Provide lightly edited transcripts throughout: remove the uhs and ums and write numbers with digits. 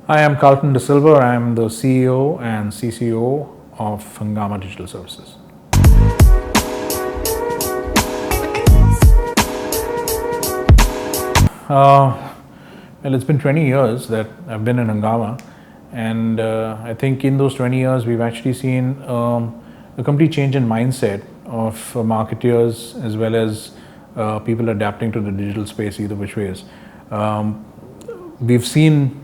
Hi, I'm Carlton D'Silva. I'm the CEO and CCO of Hungama Digital Services. Well, it's been 20 years that I've been in Hungama, and I think in those 20 years we've actually seen a complete change in mindset of marketeers as well as people adapting to the digital space either which ways. We've seen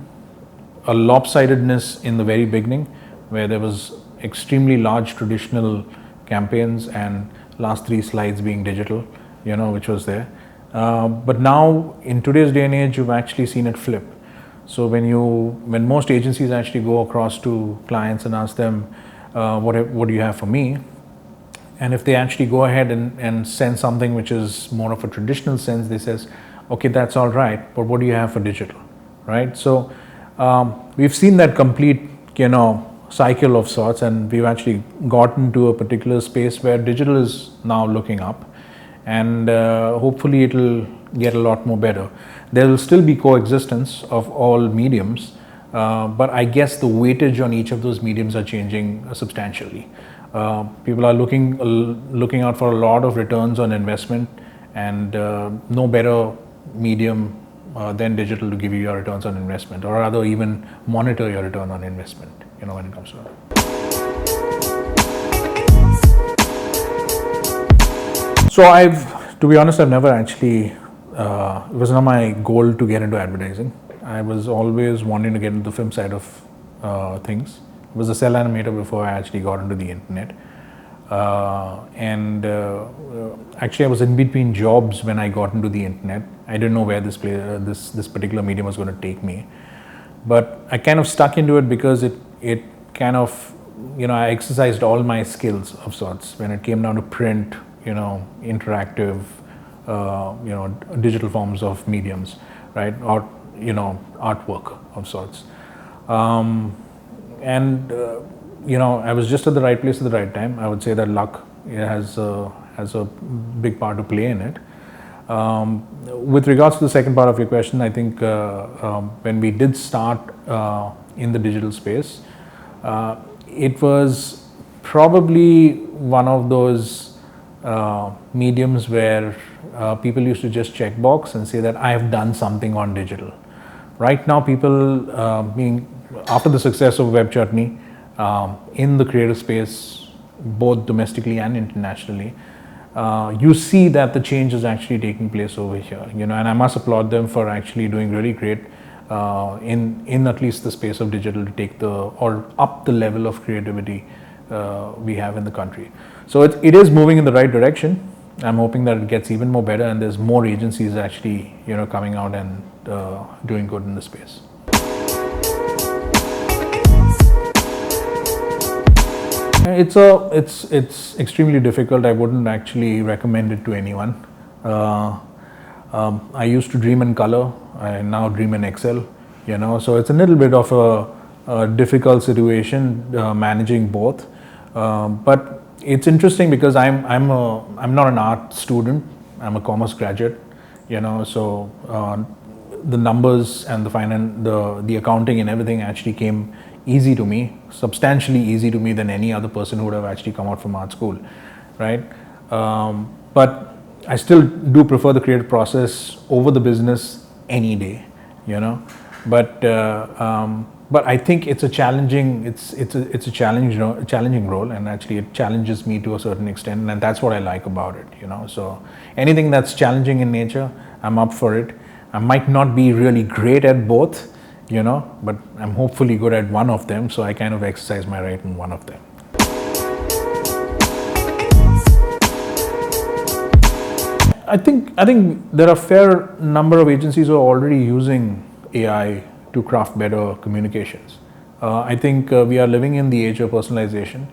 a lopsidedness in the very beginning where there was extremely large traditional campaigns and last three slides being digital, which was there. But now in today's day and age, you've actually seen it flip. So when most agencies actually go across to clients and ask them, what do you have for me? And if they actually go ahead and send something which is more of a traditional sense, they says, okay, that's all right, but what do you have for digital, right? So we've seen that complete, cycle of sorts, and we've actually gotten to a particular space where digital is now looking up, and hopefully it'll get a lot more better. There will still be coexistence of all mediums, but I guess the weightage on each of those mediums are changing substantially. People are looking out for a lot of returns on investment, and no better medium than digital to give you your returns on investment, or rather even monitor your return on investment, when it comes to that. So to be honest, I've never actually, it was not my goal to get into advertising. I was always wanting to get into the film side of things. I was a cell animator before I actually got into the internet. Actually I was in between jobs when I got into the internet. I didn't know where this particular medium was going to take me, but I kind of stuck into it because it kind of, I exercised all my skills of sorts when it came down to print, interactive, digital forms of mediums, right, or artwork of sorts. I was just at the right place at the right time. I would say that luck has a big part to play in it. With regards to the second part of your question, I think when we did start in the digital space, it was probably one of those mediums where people used to just check box and say that I have done something on digital. Right now, people after the success of Web Chutney, in the creative space, both domestically and internationally, you see that the change is actually taking place over here, and I must applaud them for actually doing really great in at least the space of digital to take up the level of creativity we have in the country. So it is moving in the right direction. I'm hoping that it gets even more better and there's more agencies actually, coming out and doing good in the space. It's extremely difficult. I wouldn't actually recommend it to anyone. I used to dream in color. I now dream in Excel. So it's a little bit of a difficult situation managing both. But it's interesting because I'm not an art student. I'm a commerce graduate. So the numbers and the accounting and everything actually came easy to me, substantially easy to me than any other person who would have actually come out from art school, right? But I still do prefer the creative process over the business any day, But I think it's a challenging challenging role, and actually it challenges me to a certain extent, and that's what I like about it, So anything that's challenging in nature, I'm up for it. I might not be really great at both, but I'm hopefully good at one of them, so I kind of exercise my right in one of them. I think there are a fair number of agencies who are already using AI to craft better communications. I think we are living in the age of personalization.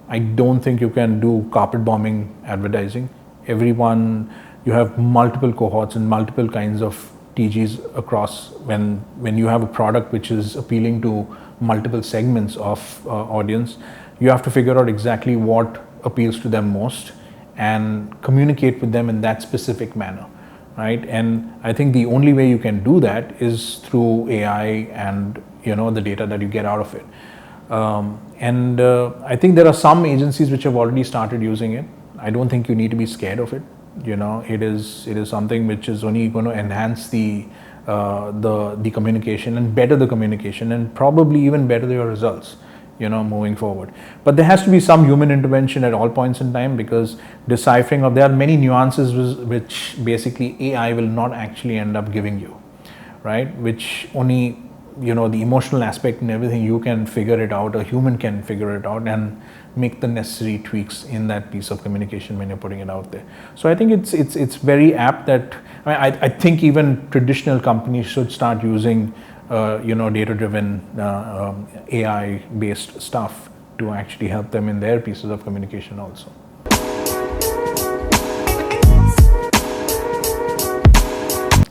I don't think you can do carpet bombing advertising. You have multiple cohorts and multiple kinds of TGs across. When you have a product which is appealing to multiple segments of audience, you have to figure out exactly what appeals to them most and communicate with them in that specific manner, right? And I think the only way you can do that is through AI and the data that you get out of it. I think there are some agencies which have already started using it. I don't think you need to be scared of it. It is something which is only going to enhance the communication and better the communication, and probably even better your results, moving forward. But there has to be some human intervention at all points in time, because there are many nuances which basically AI will not actually end up giving you, right? Which only the emotional aspect and everything, you can figure it out. A human can figure it out and make the necessary tweaks in that piece of communication when you're putting it out there. So I think it's very apt that I think even traditional companies should start using data-driven AI-based stuff to actually help them in their pieces of communication also.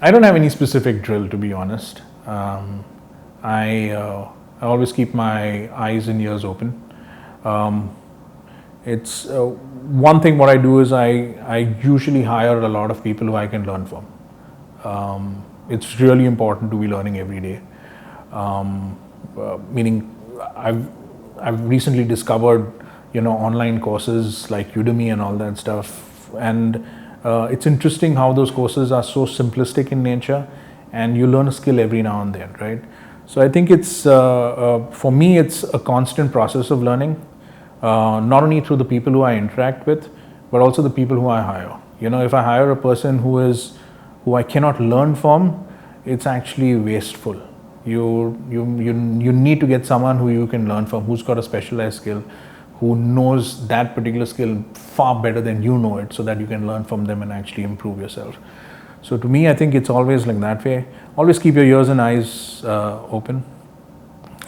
I don't have any specific drill, to be honest. I always keep my eyes and ears open. It's one thing. What I do is I usually hire a lot of people who I can learn from. It's really important to be learning every day. Meaning, I've recently discovered online courses like Udemy and all that stuff, and it's interesting how those courses are so simplistic in nature, and you learn a skill every now and then, right? So I think it's for me, it's a constant process of learning, not only through the people who I interact with, but also the people who I hire. If I hire a person who I cannot learn from, it's actually wasteful. You need to get someone who you can learn from, who's got a specialized skill, who knows that particular skill far better than you know it, so that you can learn from them and actually improve yourself. So to me, I think it's always like that way. Always keep your ears and eyes open.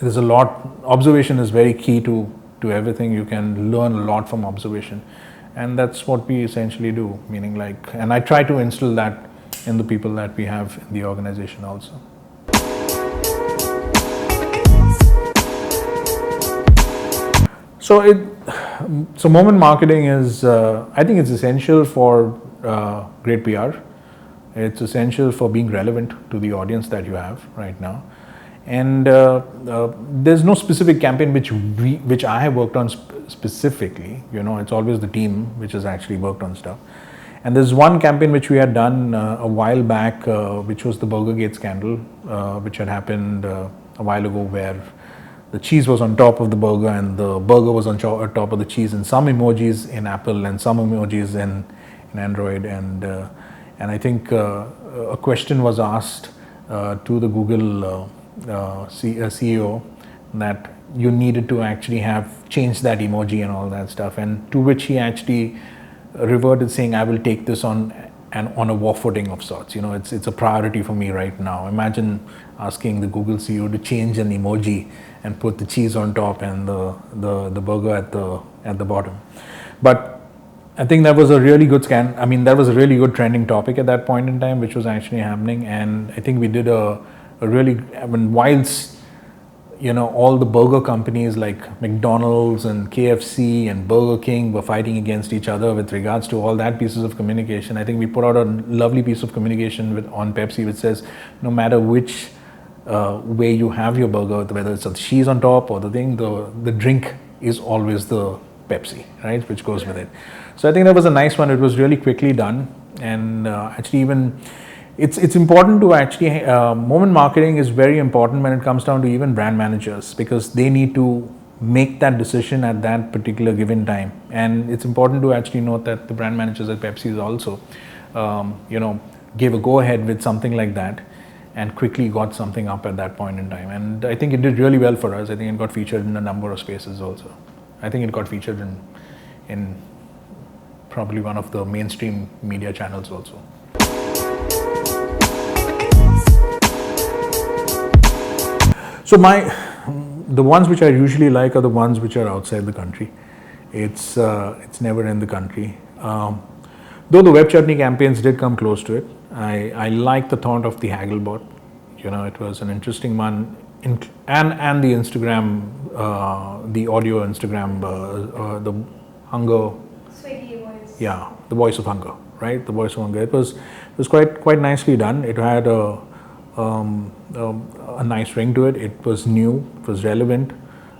There's a lot. Observation is very key to everything. You can learn a lot from observation, and that's what we essentially do. Meaning, and I try to instill that in the people that we have in the organization also. So moment marketing is, I think it's essential for great PR. It's essential for being relevant to the audience that you have right now. And there's no specific campaign which I have worked on specifically. It's always the team which has actually worked on stuff. And there's one campaign which we had done a while back, which was the Burgergate scandal, which had happened a while ago, where the cheese was on top of the burger and the burger was on top of the cheese, and some emojis in Apple and some emojis in Android. And I think a question was asked to the Google CEO that you needed to actually have changed that emoji and all that stuff, and to which he actually reverted saying, I will take this on a war footing of sorts. It's a priority for me right now. Imagine asking the Google CEO to change an emoji and put the cheese on top and the burger at the bottom. But I think that was a really good that was a really good trending topic at that point in time, which was actually happening. And I think we did a really, whilst all the burger companies like McDonald's and KFC and Burger King were fighting against each other with regards to all that pieces of communication, I think we put out a lovely piece of communication on Pepsi, which says no matter which way you have your burger, whether it's a cheese on top or the drink is always the Pepsi, right, which goes with it. So I think that was a nice one. It was really quickly done, and actually even it's important to actually moment marketing is very important when it comes down to even brand managers, because they need to make that decision at that particular given time. And it's important to actually note that the brand managers at Pepsi also gave a go ahead with something like that and quickly got something up at that point in time. And I think it did really well for us. I think it got featured in a number of spaces also. I think it got featured in probably one of the mainstream media channels also. So the ones which I usually like are the ones which are outside the country. It's never in the country. Though the web chutney campaigns did come close to it, I like the thought of the Hagglebot. It was an interesting one, and the Instagram, the audio Instagram, the hunger. Swaggy voice. Yeah, the voice of hunger, right? The voice of hunger. It was was quite nicely done. It had a nice ring to it. It was new, it was relevant,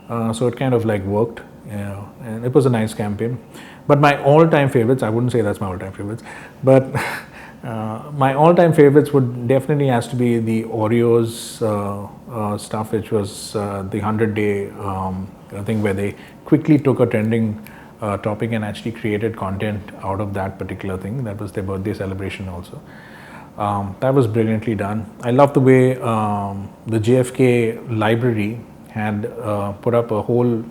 so it kind of like worked, and it was a nice campaign. But my all-time favorites, I wouldn't say that's my all-time favorites, but my all-time favorites would definitely has to be the Oreos stuff, which was the 100-day thing where they quickly took a trending topic and actually created content out of that particular thing. That was their birthday celebration also. That was brilliantly done. I love the way the JFK library had put up a whole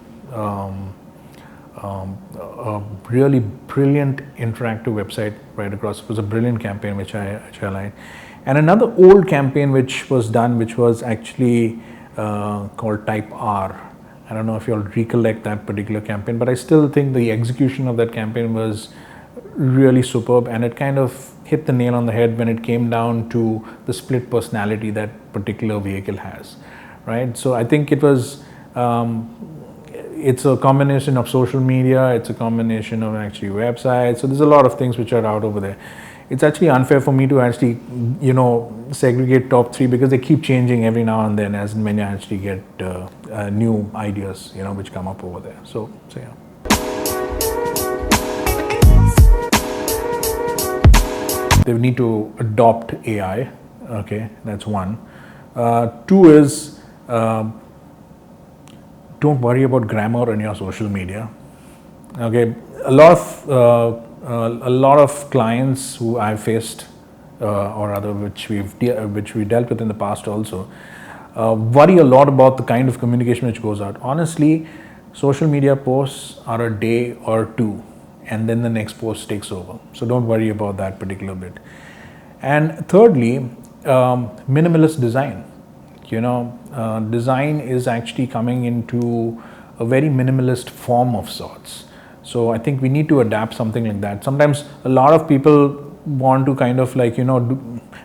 a really brilliant interactive website right across. It was a brilliant campaign which I liked. And another old campaign which was done, which was actually called Type R. I don't know if you all recollect that particular campaign, but I still think the execution of that campaign was really superb, and it kind of hit the nail on the head when it came down to the split personality that particular vehicle has, right? So I think it was it's a combination of social media, it's a combination of actually websites, so there's a lot of things which are out over there. It's actually unfair for me to actually, segregate top three, because they keep changing every now and then as and when you actually get new ideas, which come up over there. So yeah. They need to adopt AI. Okay, that's one. Two is don't worry about grammar on your social media. Okay, a lot of clients who I've faced, or rather which we dealt with in the past also, worry a lot about the kind of communication which goes out. Honestly, social media posts are a day or two, and then the next post takes over. So don't worry about that particular bit. And thirdly, minimalist design. Design is actually coming into a very minimalist form of sorts. So I think we need to adapt something like that. Sometimes a lot of people want to kind of like,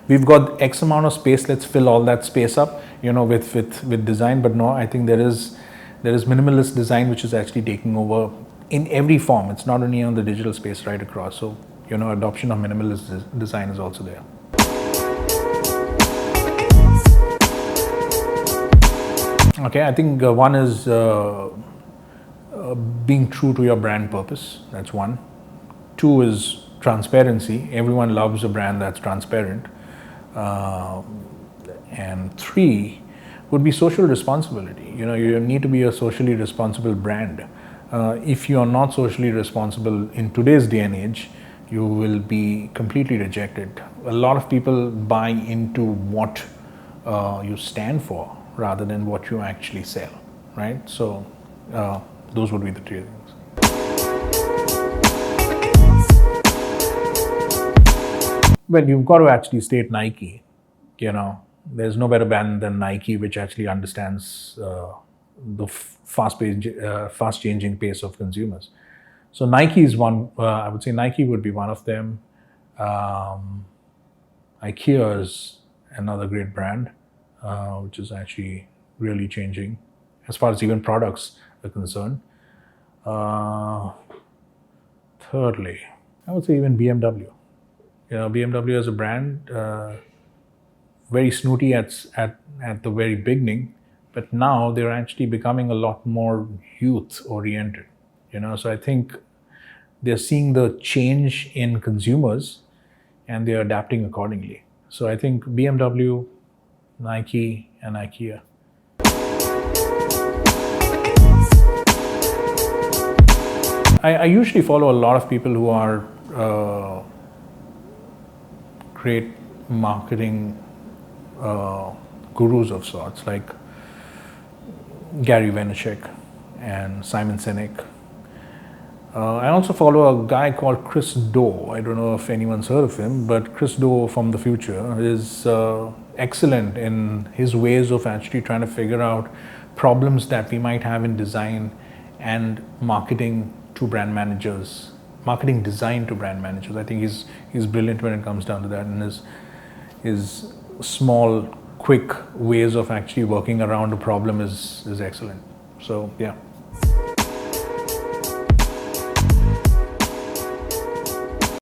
we've got X amount of space, let's fill all that space up, with design. But no, I think there is minimalist design which is actually taking over in every form. It's not only on the digital space, right across. So, adoption of minimalist design is also there. Okay, I think one is being true to your brand purpose. That's one. Two is transparency. Everyone loves a brand that's transparent. And three would be social responsibility. You need to be a socially responsible brand. If you are not socially responsible in today's day and age, you will be completely rejected. A lot of people buy into what you stand for rather than what you actually sell, right? So those would be the three things. Well, you've got to actually state Nike. There's no better brand than Nike, which actually understands the fast-changing pace of consumers. So Nike is one. I would say Nike would be one of them. IKEA is another great brand, which is actually really changing as far as even products are concerned. Thirdly, I would say even BMW. BMW as a brand, very snooty at the very beginning, but now they're actually becoming a lot more youth-oriented. So I think they're seeing the change in consumers and they're adapting accordingly. So I think BMW, Nike, and IKEA. I usually follow a lot of people who are great marketing gurus of sorts, like Gary Vaynerchuk and Simon Sinek. I also follow a guy called Chris Do. I don't know if anyone's heard of him, but Chris Do from the future is excellent in his ways of actually trying to figure out problems that we might have in design and marketing to brand managers, marketing design to brand managers. I think he's brilliant when it comes down to that, and his small, quick ways of actually working around a problem is excellent. So yeah.